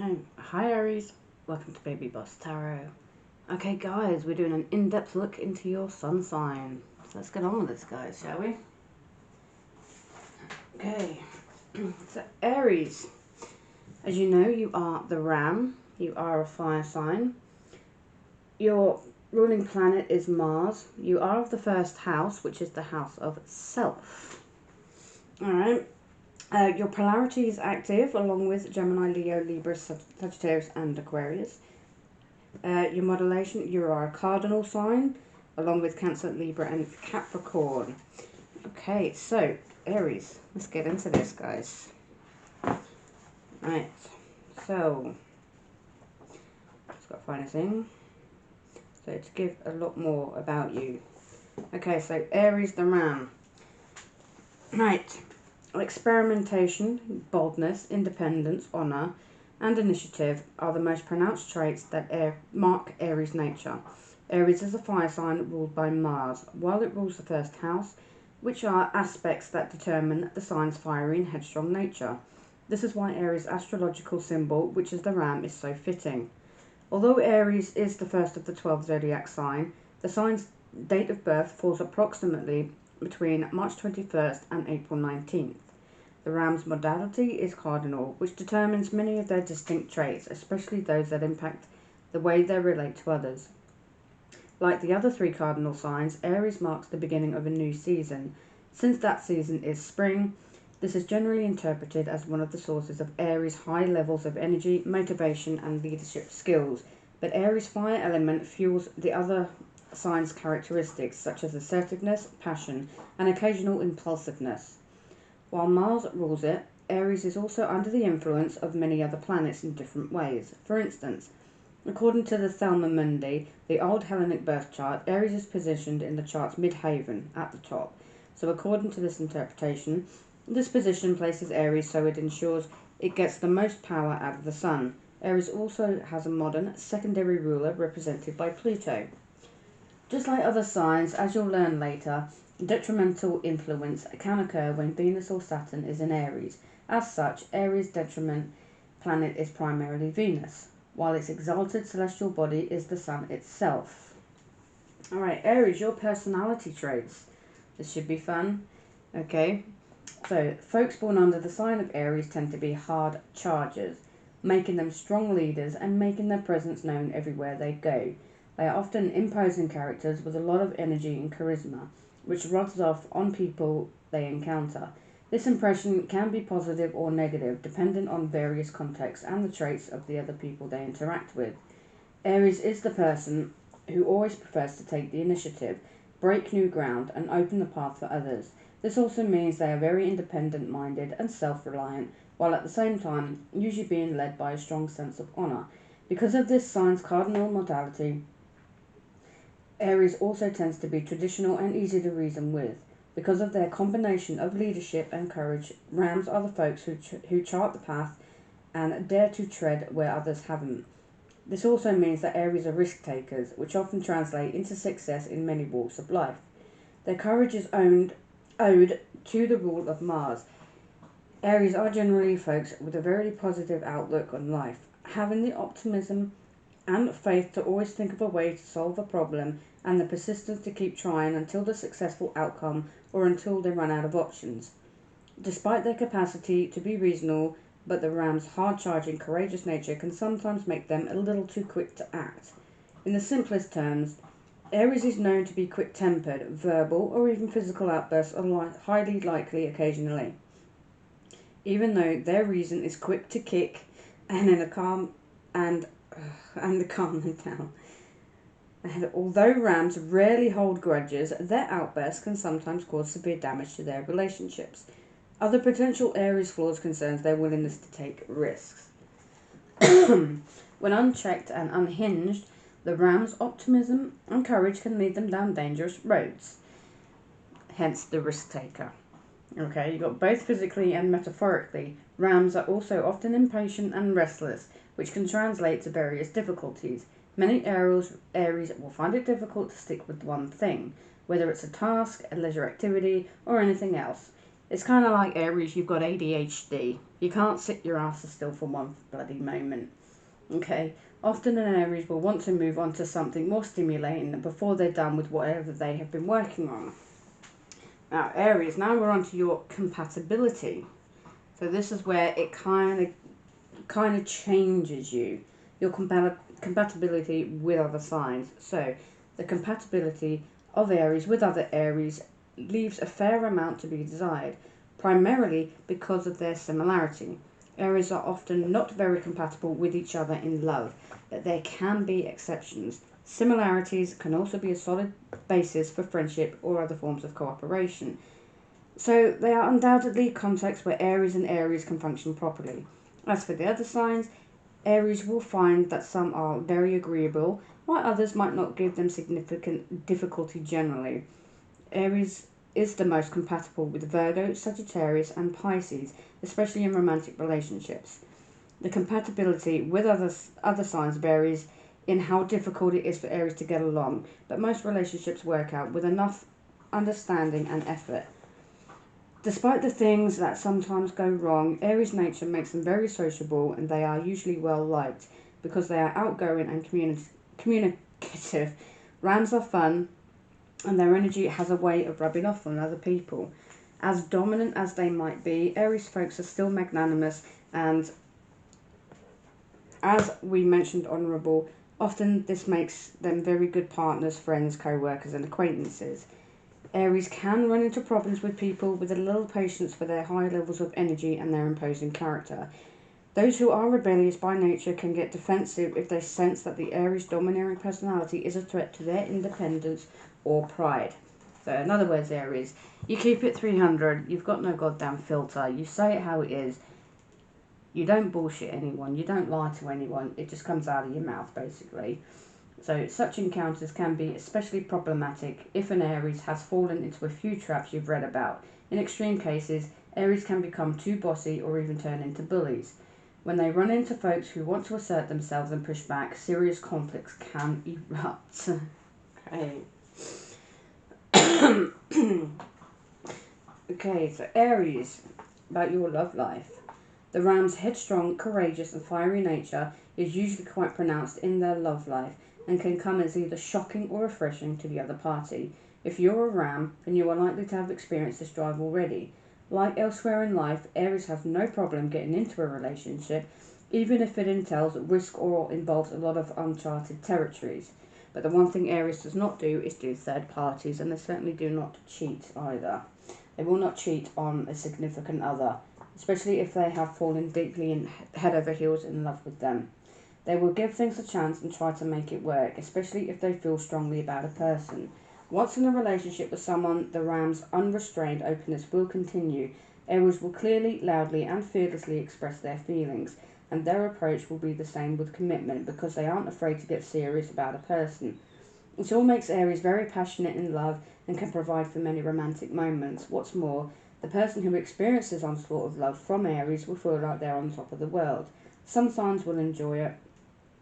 Hi Aries, welcome to Baby Boss Tarot. Okay guys, we're doing an in-depth look into your sun sign. So let's get on with this guys, shall we? Okay, so Aries, as you know, you are the Ram, you are a fire sign. Your ruling planet is Mars. You are of the first house, which is the house of self. Alright. Your polarity is active, along with Gemini, Leo, Libra, Sagittarius, and Aquarius. Your modulation, you are a cardinal sign, along with Cancer, Libra, and Capricorn. Okay, so Aries, let's get into this, guys. Right, so just got to find a thing. So to give a lot more about you. Okay, so Aries the Ram. Right. Experimentation, boldness, independence, honour, and initiative are the most pronounced traits that mark Aries' nature. Aries is a fire sign ruled by Mars, while it rules the first house, which are aspects that determine the sign's fiery and headstrong nature. This is why Aries' astrological symbol, which is the ram, is so fitting. Although Aries is the first of the 12 zodiac sign, the sign's date of birth falls approximately between March 21st and April 19th. The ram's modality is cardinal, which determines many of their distinct traits, especially those that impact the way they relate to others. Like the other three cardinal signs, Aries marks the beginning of a new season. Since that season is spring, this is generally interpreted as one of the sources of Aries' high levels of energy, motivation, and leadership skills. But Aries' fire element fuels the other signs' characteristics, such as assertiveness, passion, and occasional impulsiveness. While Mars rules it, Aries is also under the influence of many other planets in different ways. For instance, according to the Thelma Mundi, the old Hellenic birth chart, Aries is positioned in the chart's midheaven, at the top. So according to this interpretation, this position places Aries so it ensures it gets the most power out of the Sun. Aries also has a modern secondary ruler represented by Pluto. Just like other signs, as you'll learn later, detrimental influence can occur when Venus or Saturn is in Aries. As such, Aries' detriment planet is primarily Venus, while its exalted celestial body is the Sun itself. Alright, Aries, your personality traits. This should be fun. Okay, so folks born under the sign of Aries tend to be hard chargers, making them strong leaders and making their presence known everywhere they go. They are often imposing characters with a lot of energy and charisma, which rubs off on people they encounter. This impression can be positive or negative, depending on various contexts and the traits of the other people they interact with. Aries is the person who always prefers to take the initiative, break new ground, and open the path for others. This also means they are very independent-minded and self-reliant, while at the same time usually being led by a strong sense of honour. Because of this sign's cardinal modality, Aries also tends to be traditional and easy to reason with. Because of their combination of leadership and courage, Rams are the folks who chart the path and dare to tread where others haven't. This also means that Aries are risk takers, which often translate into success in many walks of life. Their courage is owed to the rule of Mars. Aries are generally folks with a very positive outlook on life, having the optimism and faith to always think of a way to solve a problem, and the persistence to keep trying until the successful outcome or until they run out of options. Despite their capacity to be reasonable, but the Ram's hard-charging, courageous nature can sometimes make them a little too quick to act. In the simplest terms, Aries is known to be quick-tempered. Verbal or even physical outbursts are highly likely occasionally, even though their reason is quick to kick and in a calm and calm them down. And although Rams rarely hold grudges, their outbursts can sometimes cause severe damage to their relationships. Other potential Aries flaws concerns their willingness to take risks. When unchecked and unhinged, the Rams' optimism and courage can lead them down dangerous roads. Hence the risk taker. Okay, you've got both physically and metaphorically. Rams are also often impatient and restless, which can translate to various difficulties. Many Aries will find it difficult to stick with one thing, whether it's a task, a leisure activity, or anything else. It's kind of like Aries, you've got ADHD. You can't sit your ass still for one bloody moment. Okay? Often an Aries will want to move on to something more stimulating before they're done with whatever they have been working on. Now, Aries, now we're on to your compatibility. So this is where it kind of changes you. Your compatibility with other signs. So, the compatibility of Aries with other Aries leaves a fair amount to be desired, primarily because of their similarity. Aries are often not very compatible with each other in love, but there can be exceptions. Similarities can also be a solid basis for friendship or other forms of cooperation. So, they are undoubtedly contexts where Aries and Aries can function properly. As for the other signs, Aries will find that some are very agreeable, while others might not give them significant difficulty generally. Aries is the most compatible with Virgo, Sagittarius, and Pisces, especially in romantic relationships. The compatibility with other signs varies in how difficult it is for Aries to get along, but most relationships work out with enough understanding and effort. Despite the things that sometimes go wrong, Aries' nature makes them very sociable and they are usually well liked because they are outgoing and communicative. Rams are fun and their energy has a way of rubbing off on other people. As dominant as they might be, Aries folks are still magnanimous and, as we mentioned, honourable. Often this makes them very good partners, friends, co-workers and acquaintances. Aries can run into problems with people with a little patience for their high levels of energy and their imposing character. Those who are rebellious by nature can get defensive if they sense that the Aries' domineering personality is a threat to their independence or pride. So, in other words, Aries, you keep it 300, you've got no goddamn filter, you say it how it is, you don't bullshit anyone, you don't lie to anyone, it just comes out of your mouth, basically. So, such encounters can be especially problematic if an Aries has fallen into a few traps you've read about. In extreme cases, Aries can become too bossy or even turn into bullies. When they run into folks who want to assert themselves and push back, serious conflicts can erupt. Okay. Okay, so Aries, about your love life. The Ram's headstrong, courageous, and fiery nature is usually quite pronounced in their love life and can come as either shocking or refreshing to the other party. If you're a Ram, then you are likely to have experienced this drive already. Like elsewhere in life, Aries have no problem getting into a relationship, even if it entails risk or involves a lot of uncharted territories. But the one thing Aries does not do is do third parties, and they certainly do not cheat either. They will not cheat on a significant other, especially if they have fallen deeply in head over heels in love with them. They will give things a chance and try to make it work, especially if they feel strongly about a person. Once in a relationship with someone, the Ram's unrestrained openness will continue. Aries will clearly, loudly, and fearlessly express their feelings, and their approach will be the same with commitment because they aren't afraid to get serious about a person. It all makes Aries very passionate in love and can provide for many romantic moments. What's more, the person who experiences onslaught of love from Aries will feel like they're on top of the world. Some signs will enjoy it,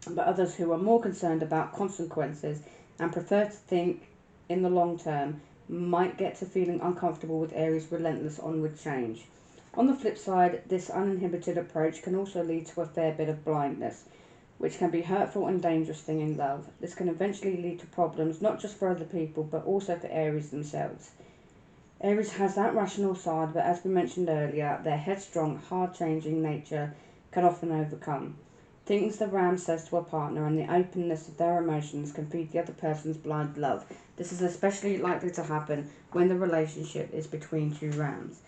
but others who are more concerned about consequences and prefer to think in the long term might get to feeling uncomfortable with Aries' relentless onward change. On the flip side, this uninhibited approach can also lead to a fair bit of blindness, which can be hurtful and dangerous thing in love. This can eventually lead to problems not just for other people but also for Aries themselves. Aries has that rational side, but as we mentioned earlier, their headstrong, hard-changing nature can often overcome. Things the Ram says to a partner and the openness of their emotions can feed the other person's blind love. This is especially likely to happen when the relationship is between two Rams.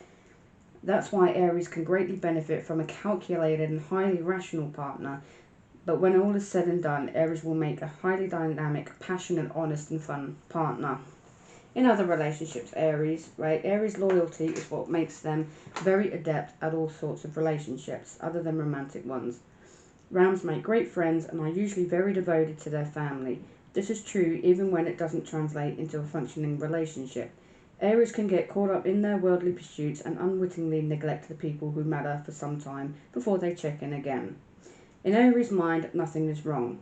That's why Aries can greatly benefit from a calculated and highly rational partner, but when all is said and done, Aries will make a highly dynamic, passionate, honest and fun partner. In other relationships, Aries loyalty is what makes them very adept at all sorts of relationships, other than romantic ones. Rams make great friends and are usually very devoted to their family. This is true even when it doesn't translate into a functioning relationship. Aries can get caught up in their worldly pursuits and unwittingly neglect the people who matter for some time before they check in again. In Aries' mind, nothing is wrong,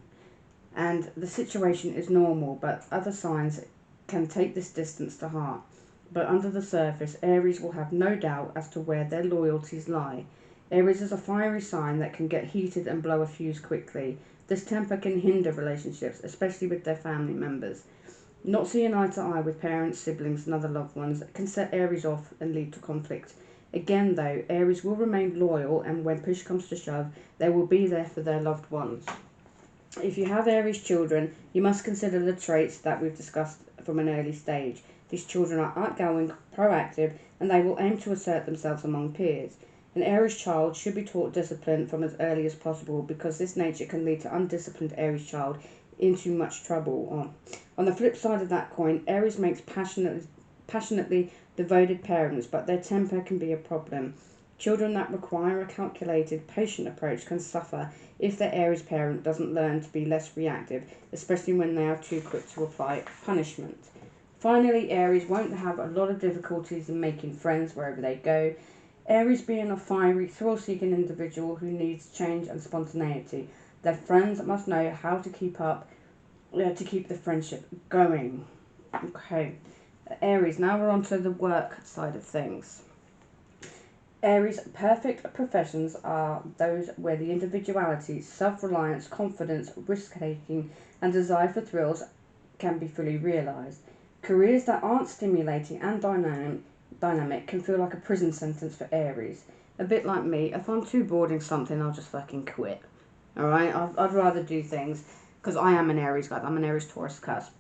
and the situation is normal, but other signs can take this distance to heart. but under the surface, Aries will have no doubt as to where their loyalties lie. Aries is a fiery sign that can get heated and blow a fuse quickly. This temper can hinder relationships, especially with their family members. Not seeing eye to eye with parents, siblings, and other loved ones can set Aries off and lead to conflict. Again, though, Aries will remain loyal, and when push comes to shove, they will be there for their loved ones. If you have Aries children, you must consider the traits that we've discussed from an early stage. These children are outgoing, proactive, and they will aim to assert themselves among peers. An Aries child should be taught discipline from as early as possible, because this nature can lead to undisciplined Aries child into much trouble. On the flip side of that coin, Aries makes passionately devoted parents, but their temper can be a problem. Children that require a calculated, patient approach can suffer if their Aries parent doesn't learn to be less reactive, especially when they are too quick to apply punishment. Finally, Aries won't have a lot of difficulties in making friends wherever they go. Aries being a fiery, thrill-seeking individual who needs change and spontaneity. Their friends must know how to keep the friendship going. Okay, Aries, now we're on to the work side of things. Aries' perfect professions are those where the individuality, self-reliance, confidence, risk-taking, and desire for thrills can be fully realised. Careers that aren't stimulating and dynamic can feel like a prison sentence for Aries. A bit like me, if I'm too bored in something, I'll just fucking quit. Alright, I'd rather do things, because I am an Aries guy, I'm an Aries Taurus cusp.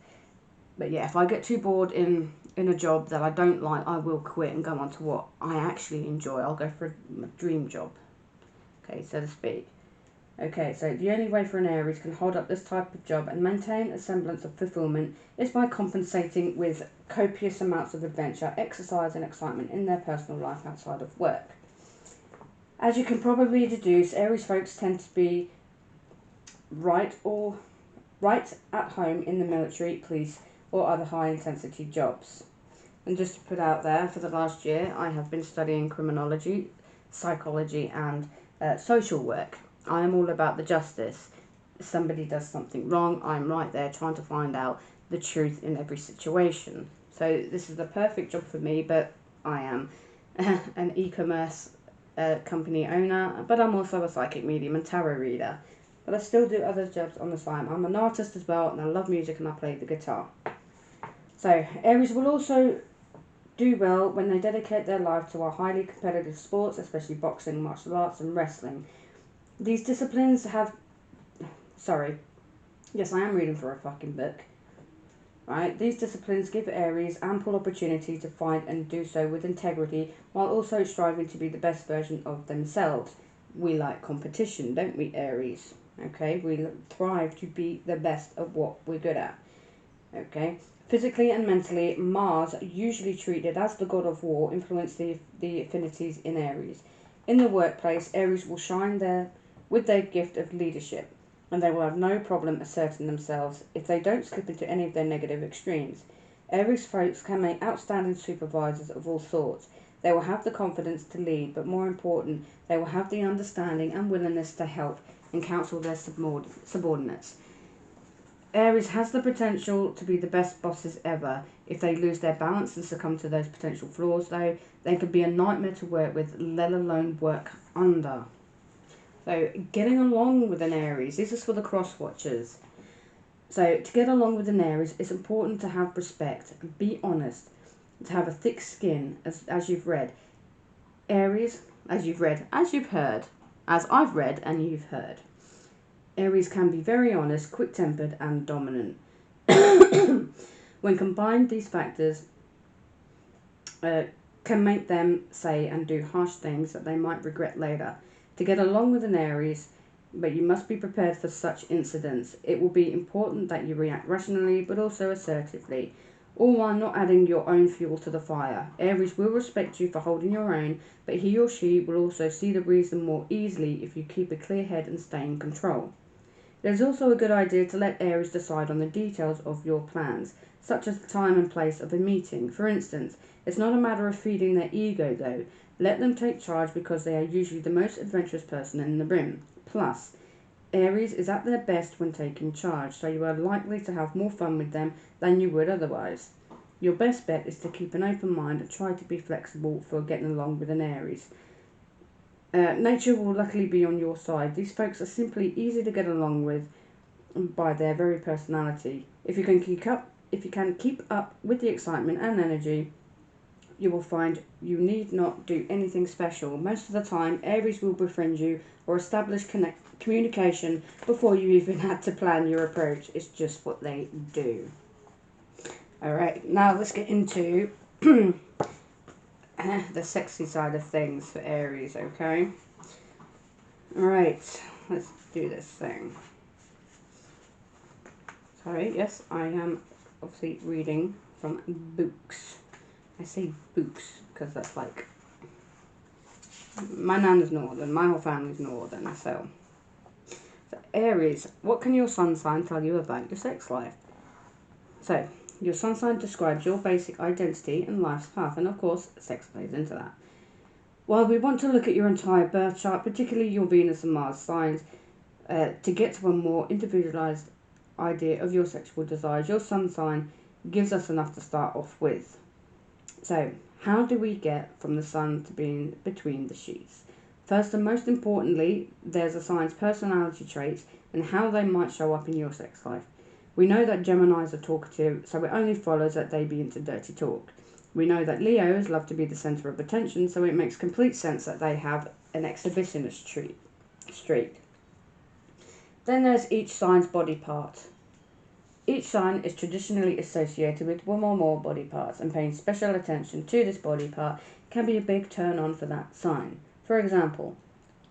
But yeah, if I get too bored in a job that I don't like, I will quit and go on to what I actually enjoy. I'll go for a dream job, okay, so to speak. Okay, so the only way for an Aries can hold up this type of job and maintain a semblance of fulfillment is by compensating with copious amounts of adventure, exercise and excitement in their personal life outside of work. As you can probably deduce, Aries folks tend to be right at home in the military, police or other high intensity jobs. And just to put out there, for the last year I have been studying criminology, psychology and social work. I am all about the justice. If somebody does something wrong, I'm right there trying to find out the truth in every situation. So this is the perfect job for me, but I am an e-commerce company owner, but I'm also a psychic medium and tarot reader. But I still do other jobs on the side. I'm an artist as well, and I love music and I play the guitar. So Aries will also do well when they dedicate their life to our highly competitive sports, especially boxing, martial arts and wrestling. These disciplines have... Sorry. Yes, I am reading for a fucking book. Right? These disciplines give Aries ample opportunity to fight and do so with integrity, while also striving to be the best version of themselves. We like competition, don't we, Aries? Okay? We thrive to be the best of what we're good at. Okay? Physically and mentally, Mars, usually treated as the god of war, influence the affinities in Aries. In the workplace, Aries will shine with their gift of leadership, and they will have no problem asserting themselves if they don't slip into any of their negative extremes. Aries folks can make outstanding supervisors of all sorts. They will have the confidence to lead, but more important, they will have the understanding and willingness to help and counsel their subordinates. Aries has the potential to be the best bosses ever. If they lose their balance and succumb to those potential flaws, though, they could be a nightmare to work with, let alone work under. So, getting along with an Aries. This is for the cross watchers. So, to get along with an Aries, it's important to have respect, be honest, to have a thick skin, as you've read. Aries, as you've read, as you've heard, as I've read and you've heard. Aries can be very honest, quick-tempered and dominant. When combined, these factors can make them say and do harsh things that they might regret later. To get along with an Aries, but you must be prepared for such incidents. It will be important that you react rationally, but also assertively, all while not adding your own fuel to the fire. Aries will respect you for holding your own, but he or she will also see the reason more easily if you keep a clear head and stay in control. It is also a good idea to let Aries decide on the details of your plans, such as the time and place of a meeting. For instance, it's not a matter of feeding their ego though. Let them take charge because they are usually the most adventurous person in the room. Plus, Aries is at their best when taking charge, so you are likely to have more fun with them than you would otherwise. Your best bet is to keep an open mind and try to be flexible for getting along with an Aries. Nature will luckily be on your side. These folks are simply easy to get along with by their very personality. If you can keep up with the excitement and energy, you will find you need not do anything special. Most of the time, Aries will befriend you or establish communication before you even had to plan your approach. It's just what they do. Alright, now let's get into the sexy side of things for Aries, okay? Alright, let's do this thing. Sorry, yes, I am obviously reading from books. I say books because that's like, my nan's northern, my whole family's northern, so Aries, what can your sun sign tell you about your sex life? So, your sun sign describes your basic identity and life's path, and of course, sex plays into that. While we want to look at your entire birth chart, particularly your Venus and Mars signs, to get to a more individualized idea of your sexual desires, your sun sign gives us enough to start off with. So, how do we get from the sun to being between the sheets? First and most importantly, there's a sign's personality traits and how they might show up in your sex life. We know that Geminis are talkative, so it only follows that they be into dirty talk. We know that Leos love to be the centre of attention, so it makes complete sense that they have an exhibitionist streak. Then there's each sign's body part. Each sign is traditionally associated with one or more body parts, and paying special attention to this body part can be a big turn on for that sign. For example,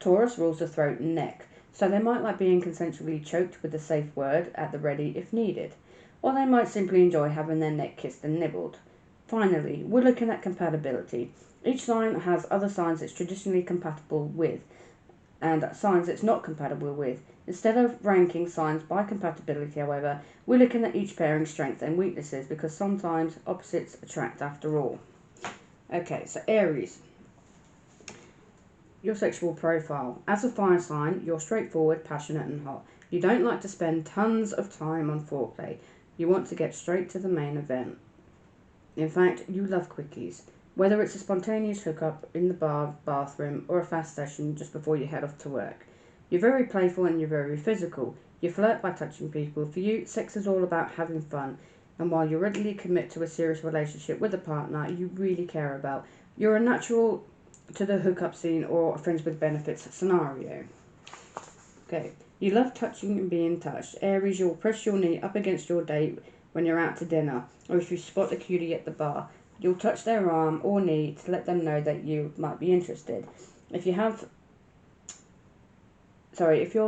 Taurus rules the throat and neck, so they might like being consensually choked with a safe word at the ready if needed, or they might simply enjoy having their neck kissed and nibbled. Finally, we're looking at compatibility. Each sign has other signs it's traditionally compatible with, and signs it's not compatible with. Instead of ranking signs by compatibility, however, we're looking at each pairing's strengths and weaknesses because sometimes opposites attract after all. Okay, so Aries. Your sexual profile. As a fire sign, you're straightforward, passionate and hot. You don't like to spend tons of time on foreplay. You want to get straight to the main event. In fact, you love quickies. Whether it's a spontaneous hookup in the bathroom, or a fast session just before you head off to work. You're very playful and you're very physical. You flirt by touching people. For you, sex is all about having fun. And while you readily commit to a serious relationship with a partner you really care about, you're a natural to the hookup scene or a friends with benefits scenario. Okay, you love touching and being touched. Aries, you'll press your knee up against your date when you're out to dinner, or if you spot a cutie at the bar. You'll touch their arm or knee to let them know that you might be interested. If you're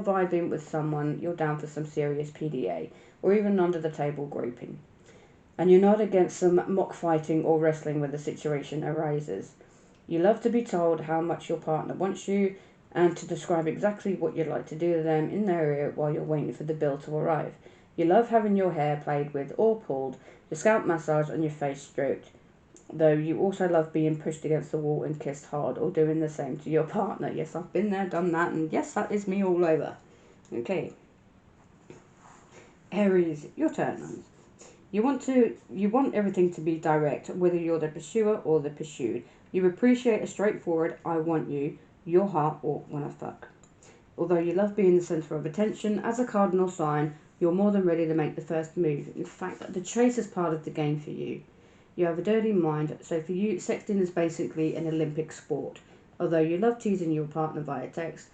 vibing with someone, you're down for some serious PDA, or even under the table groping. And you're not against some mock fighting or wrestling when the situation arises. You love to be told how much your partner wants you, and to describe exactly what you'd like to do to them in their ear while you're waiting for the bill to arrive. You love having your hair played with or pulled, your scalp massaged and your face stroked. Though you also love being pushed against the wall and kissed hard, or doing the same to your partner. Yes, I've been there, done that, and yes, that is me all over. Okay. Aries, your turn. You want everything to be direct, whether you're the pursuer or the pursued. You appreciate a straightforward "I want you," your heart, or "wanna fuck." Although you love being the centre of attention, as a cardinal sign, you're more than ready to make the first move. In fact, the chase is part of the game for you. You have a dirty mind, so for you, sexting is basically an Olympic sport. Although you love teasing your partner via text,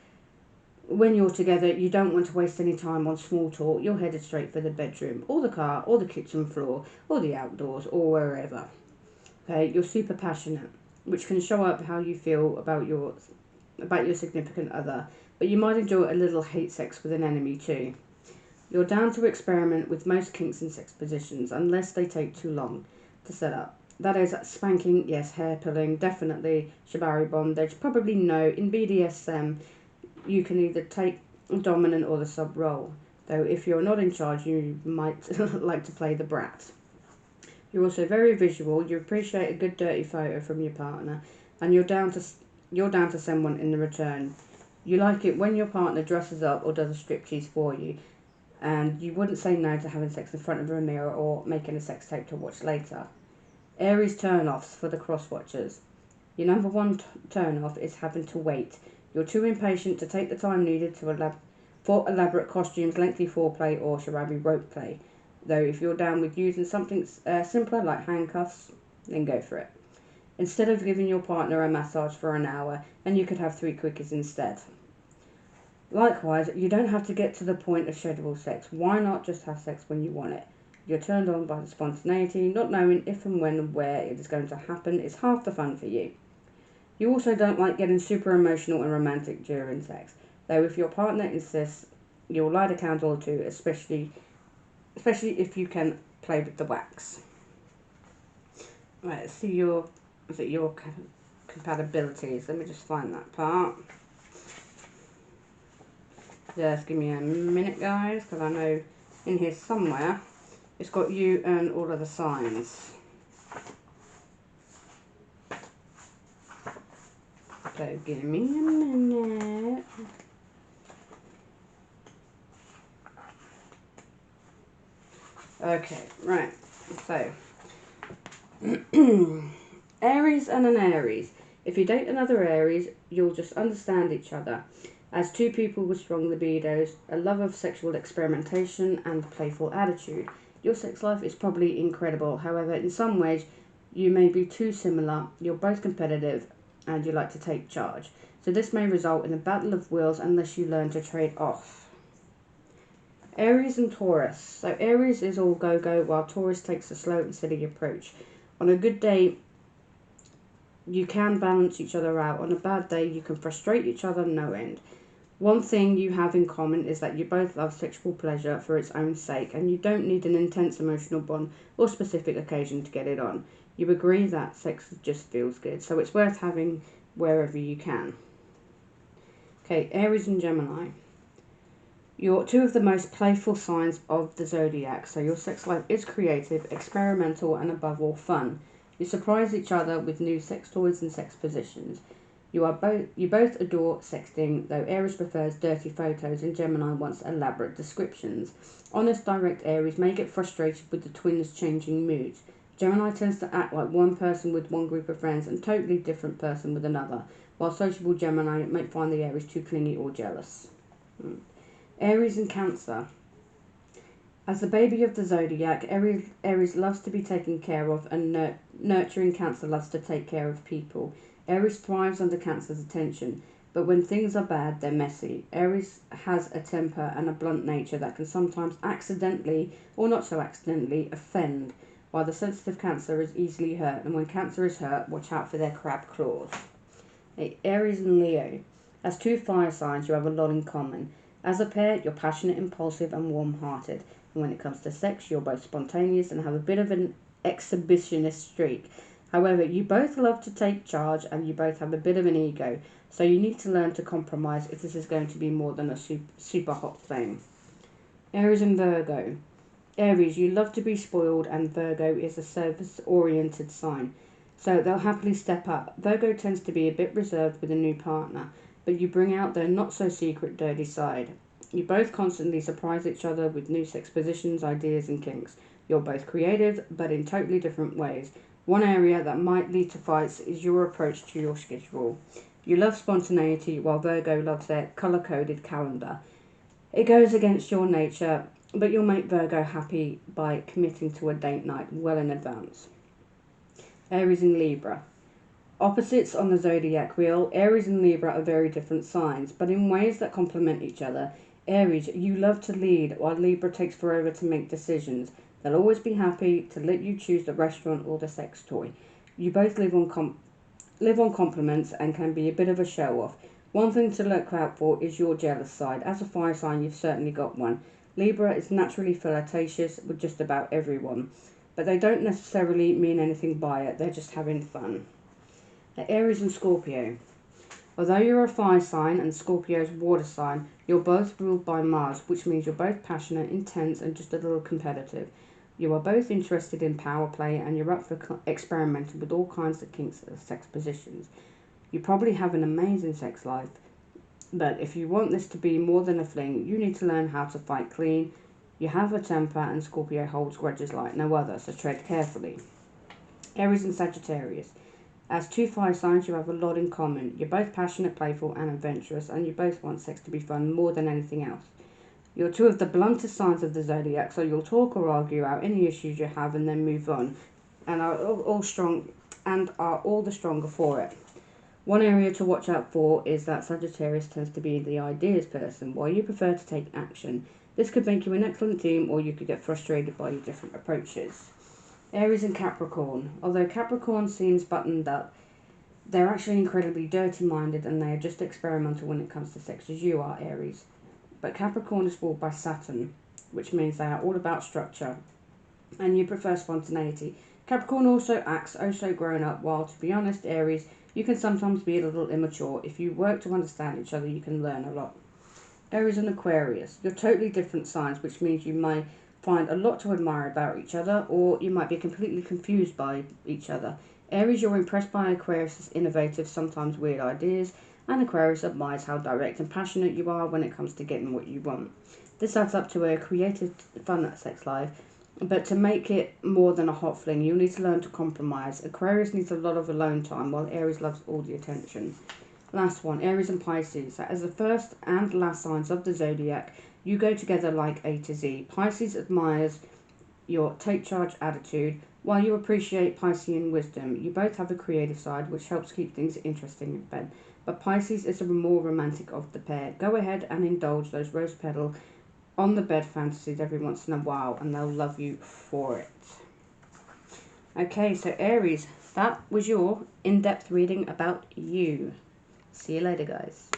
when you're together, you don't want to waste any time on small talk. You're headed straight for the bedroom, or the car, or the kitchen floor, or the outdoors, or wherever. Okay, you're super passionate, which can show up how you feel about your significant other, but you might enjoy a little hate sex with an enemy too. You're down to experiment with most kinks and sex positions, unless they take too long to set up. That is, spanking, yes, hair pulling, definitely, shibari bondage, probably no. In BDSM, you can either take the dominant or the sub role, though if you're not in charge, you might like to play the brat. You're also very visual. You appreciate a good dirty photo from your partner, and you're down to send one in the return. You like it when your partner dresses up or does a striptease for you, and you wouldn't say no to having sex in front of a mirror or making a sex tape to watch later. Aries turn-offs for the cross-watchers. Your number one turn-off is having to wait. You're too impatient to take the time needed for elaborate costumes, lengthy foreplay, or shabby rope play. Though if you're down with using something simpler like handcuffs, then go for it. Instead of giving your partner a massage for an hour, and you could have 3 quickies instead. Likewise, you don't have to get to the point of scheduled sex. Why not just have sex when you want it? You're turned on by the spontaneity, not knowing if and when and where it is going to happen is half the fun for you. You also don't like getting super emotional and romantic during sex, though if your partner insists, you'll light a candle or two, especially if you can play with the wax. Right, let's see your compatibilities. Let me just find that part. Just give me a minute, guys, because I know in here somewhere it's got you and all of the signs. So give me a minute. Okay, right. So Aries and an Aries. If you date another Aries, you'll just understand each other. As two people with strong libidos, a love of sexual experimentation and playful attitude, your sex life is probably incredible. However, in some ways, you may be too similar. You're both competitive and you like to take charge. So this may result in a battle of wills unless you learn to trade off. Aries and Taurus. So Aries is all go-go while Taurus takes a slow and steady approach. On a good day, you can balance each other out. On a bad day, you can frustrate each other no end. One thing you have in common is that you both love sexual pleasure for its own sake, and you don't need an intense emotional bond or specific occasion to get it on. You agree that sex just feels good, so it's worth having wherever you can. Okay, Aries and Gemini. You're two of the most playful signs of the zodiac, so your sex life is creative, experimental, and above all fun. You surprise each other with new sex toys and sex positions. You both adore sexting, though Aries prefers dirty photos and Gemini wants elaborate descriptions. Honest, direct Aries may get frustrated with the twins' changing moods. Gemini tends to act like one person with one group of friends and totally different person with another, while sociable Gemini may find the Aries too clingy or jealous. Aries and Cancer. As the baby of the zodiac, Aries loves to be taken care of, and nurturing Cancer loves to take care of people. Aries thrives under Cancer's attention, but when things are bad, they're messy. Aries has a temper and a blunt nature that can sometimes accidentally, or not so accidentally, offend, while the sensitive Cancer is easily hurt, and when Cancer is hurt, watch out for their crab claws. Aries and Leo. As two fire signs, you have a lot in common. As a pair, you're passionate, impulsive, and warm-hearted. And when it comes to sex, you're both spontaneous and have a bit of an exhibitionist streak. However, you both love to take charge and you both have a bit of an ego, so you need to learn to compromise if this is going to be more than a super hot thing. Aries and Virgo. Aries, you love to be spoiled, and Virgo is a service-oriented sign, so they'll happily step up. Virgo tends to be a bit reserved with a new partner, but you bring out their not-so-secret dirty side. You both constantly surprise each other with new sex positions, ideas, and kinks. You're both creative, but in totally different ways. One area that might lead to fights is your approach to your schedule. You love spontaneity, while Virgo loves their colour-coded calendar. It goes against your nature, but you'll make Virgo happy by committing to a date night well in advance. Aries and Libra. Opposites on the zodiac wheel, Aries and Libra are very different signs, but in ways that complement each other. Aries, you love to lead, while Libra takes forever to make decisions. They'll always be happy to let you choose the restaurant or the sex toy. You both live on compliments and can be a bit of a show-off. One thing to look out for is your jealous side. As a fire sign, you've certainly got one. Libra is naturally flirtatious with just about everyone, but they don't necessarily mean anything by it. They're just having fun. Aries and Scorpio. Although you're a fire sign and Scorpio's water sign, you're both ruled by Mars, which means you're both passionate, intense, and just a little competitive. You are both interested in power play, and you're up for experimenting with all kinds of kinks and sex positions. You probably have an amazing sex life, but if you want this to be more than a fling, you need to learn how to fight clean. You have a temper, and Scorpio holds grudges like no other, so tread carefully. Aries and Sagittarius. As two fire signs, you have a lot in common. You're both passionate, playful, and adventurous, and you both want sex to be fun more than anything else. You're two of the bluntest signs of the zodiac, so you'll talk or argue out any issues you have and then move on, and are all the stronger for it. One area to watch out for is that Sagittarius tends to be the ideas person, while you prefer to take action. This could make you an excellent team, or you could get frustrated by your different approaches. Aries and Capricorn. Although Capricorn seems buttoned up, they're actually incredibly dirty-minded, and they are just experimental when it comes to sex as you are, Aries. But Capricorn is ruled by Saturn, which means they are all about structure, and you prefer spontaneity. Capricorn also acts oh so grown up, while to be honest, Aries, you can sometimes be a little immature. If you work to understand each other, you can learn a lot. Aries and Aquarius. You're totally different signs, which means you may find a lot to admire about each other, or you might be completely confused by each other. Aries, you're impressed by Aquarius' innovative, sometimes weird ideas, and Aquarius admires how direct and passionate you are when it comes to getting what you want. This adds up to a creative, fun sex life, but to make it more than a hot fling, you'll need to learn to compromise. Aquarius needs a lot of alone time, while Aries loves all the attention. Last one, Aries and Pisces. As the first and last signs of the zodiac, you go together like A to Z. Pisces admires your take charge attitude, while you appreciate Piscean wisdom. You both have a creative side, which helps keep things interesting in bed. But Pisces is the more romantic of the pair. Go ahead and indulge those rose petal on the bed fantasies every once in a while, and they'll love you for it. Okay, so Aries, that was your in-depth reading about you. See you later, guys.